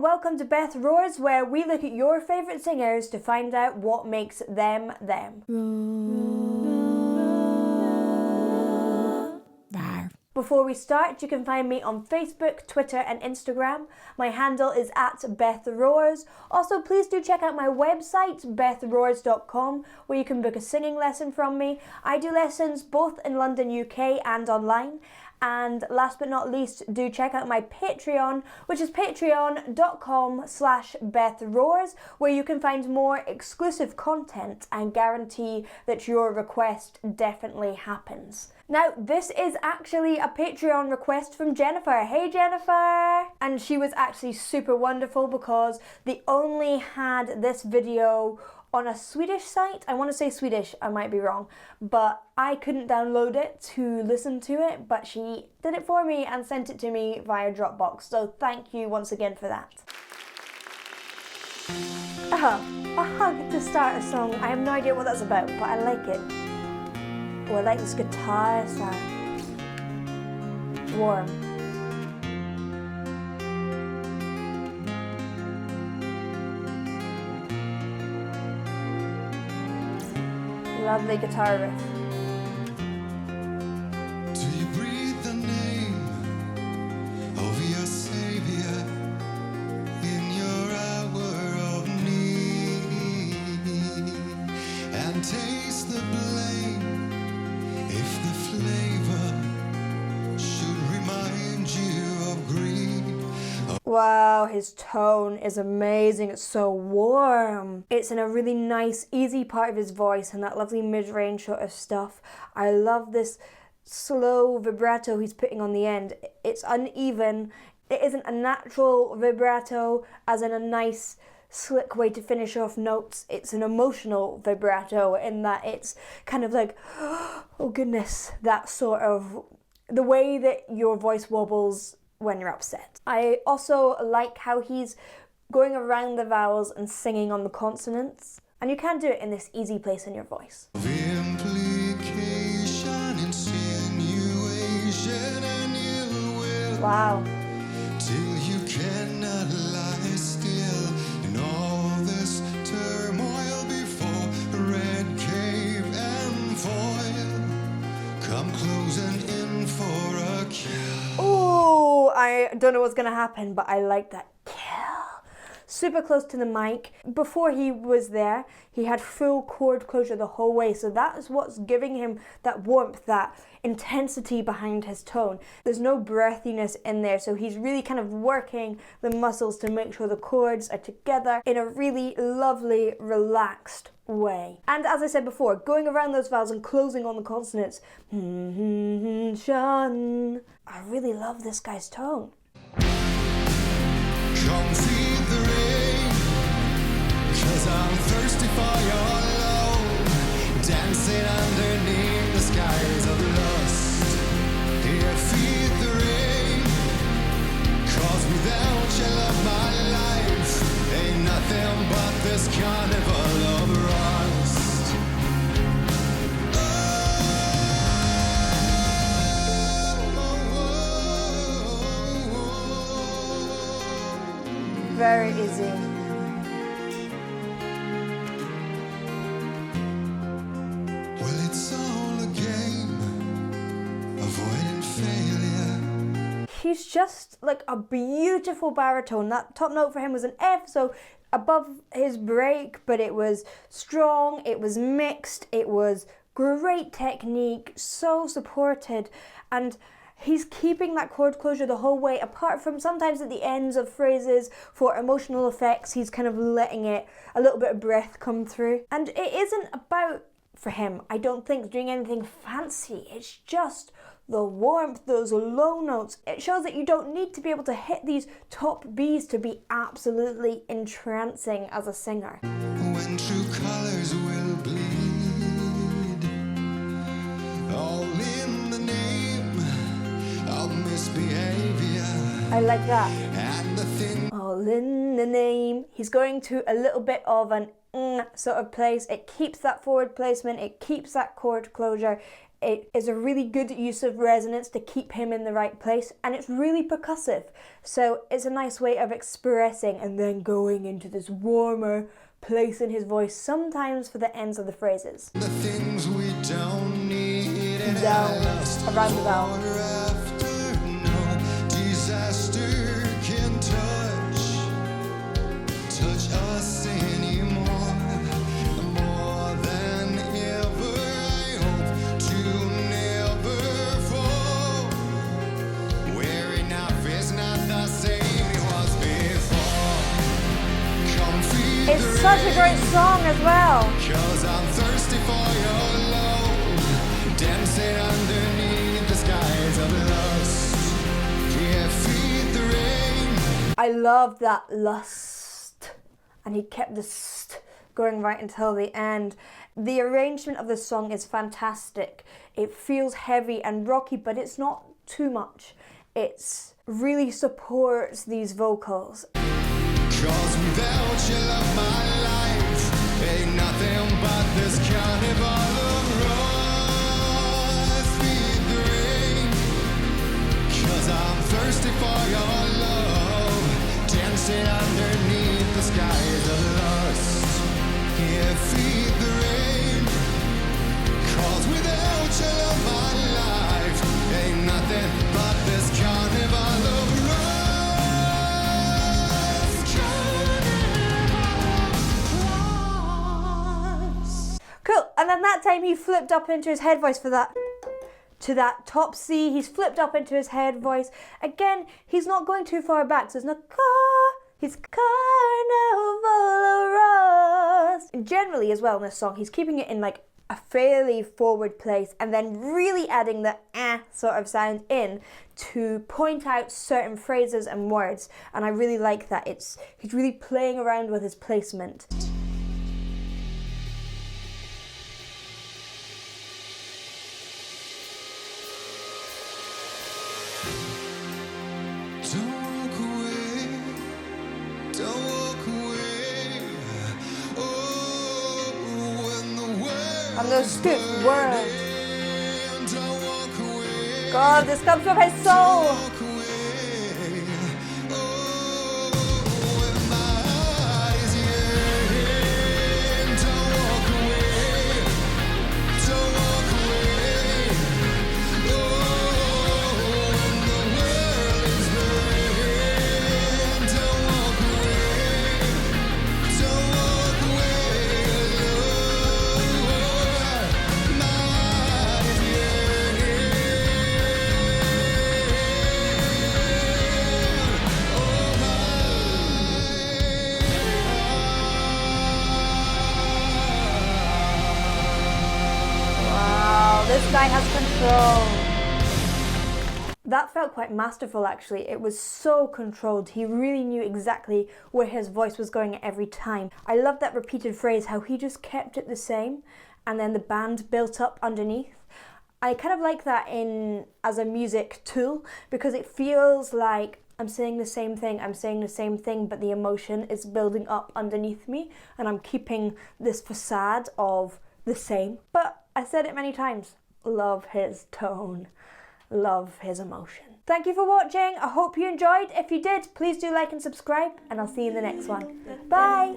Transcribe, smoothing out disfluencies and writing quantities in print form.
welcome to Beth Roars, where we look at your favourite singers to find out what makes them them. Before we start, you can find me on Facebook, Twitter and Instagram. My handle is @BethRoars. Also, please do check out my website, bethroars.com, where you can book a singing lesson from me. I do lessons both in London, UK and online. And last but not least, do check out my Patreon, which is patreon.com/BethRoars, where you can find more exclusive content and guarantee that your request definitely happens. Now, this is actually a Patreon request from Jennifer. Hey, Jennifer! And she was actually super wonderful because they only had this video on a Swedish site. I want to say Swedish, I might be wrong, but I couldn't download it to listen to it, but she did it for me and sent it to me via Dropbox, so thank you once again for that. A hug to start a song. I have no idea what that's about, but I like it. Oh, I like this guitar sound. Warm. Lovely guitar riff. Do you breathe the name of your Savior in your hour of need, and taste the blame if the flavor should remind you of greed? Wow, his tone is amazing. It's so warm. It's in a really nice, easy part of his voice and that lovely mid-range sort of stuff. I love this slow vibrato he's putting on the end. It's uneven. It isn't a natural vibrato, as in a nice, slick way to finish off notes. It's an emotional vibrato in that it's kind of like, oh goodness, that sort of, the way that your voice wobbles when you're upset. I also like how he's going around the vowels and singing on the consonants, and you can do it in this easy place in your voice. Implication, insinuation, and ill will. Wow. Till you cannot lie still in all this turmoil before red cave and foil come closing in for a kill. Oh, I don't know what's gonna happen, but I like that kill. Super close to the mic. Before he was there, he had full chord closure the whole way, so that is what's giving him that warmth, that intensity behind his tone. There's no breathiness in there, so he's really kind of working the muscles to make sure the chords are together in a really lovely, relaxed way. And as I said before, going around those vowels and closing on the consonants. Shun. I really love this guy's tone. Come feed the rain, 'cause I'm thirsty for your love, dancing underneath the skies of lust. Here, feed the rain, 'cause without your love my life ain't nothing but this carnival of rust. Very easy. Well, it's all a game, avoiding failure. He's just like a beautiful baritone. That top note for him was an F, so above his break, but it was strong, it was mixed, it was great technique, so supported, and he's keeping that chord closure the whole way, apart from sometimes at the ends of phrases for emotional effects, he's kind of letting it, a little bit of breath come through. And it isn't about, for him, I don't think, doing anything fancy. It's just the warmth, those low notes. It shows that you don't need to be able to hit these top Bs to be absolutely entrancing as a singer. When true colors will bleed, all in the name of misbehavior. I like that. And the thing All in the name. He's going to a little bit of an sort of place. It keeps that forward placement. It keeps that chord closure. It is a really good use of resonance to keep him in the right place, and it's really percussive. So it's a nice way of expressing and then going into this warmer place in his voice, sometimes for the ends of the phrases. The things we don't need and Down, around the vowel. after no disaster can touch us anymore. More than ever, I hope to never fall. Where enough is not the same it was before. Come feed It's the such a great song as well. 'cause I'm thirsty for your love, dancing underneath the skies of lust. Yeah, feed the rain. I love that lust, and he kept the st going right until the end. The arrangement of the song is fantastic. It feels heavy and rocky, but it's not too much. It really supports these vocals. 'Cause without your love, my life ain't nothing but this carnival of rust. Feed the rain, 'cause I'm thirsty for your love, dancing underneath the skies of lust. Yeah, feed the rain, 'cause without your love, my life ain't nothing but this carnival of rust. Cool, and then that time he flipped up into his head voice for that, to that top C. He's flipped up into his head voice. Again, he's not going too far back, so there's no he's Carnival of Rust. Generally as well in this song, he's keeping it in like a fairly forward place and then really adding the sort of sound in to point out certain phrases and words. And I really like that. He's really playing around with his placement. Don't walk away, don't walk away. Oh, when the world And those scoops whirl. ends, don't walk away, God, this comes from his soul. walk away. Oh, when my heart is yearning, don't walk away, don't walk away. Oh, when the world is burning, don't walk away, don't walk away. Lord, my heart is yearning. Oh Wow, this guy has control. That felt quite masterful actually. It was so controlled. He really knew exactly where his voice was going at every time. I love that repeated phrase, how he just kept it the same and then the band built up underneath. I kind of like that as a music tool because it feels like I'm saying the same thing, but the emotion is building up underneath me and I'm keeping this facade of the same. But I said it many times, love his tone, love his emotion. Thank you for watching. I hope you enjoyed. If you did, please do like and subscribe and I'll see you in the next one. Bye.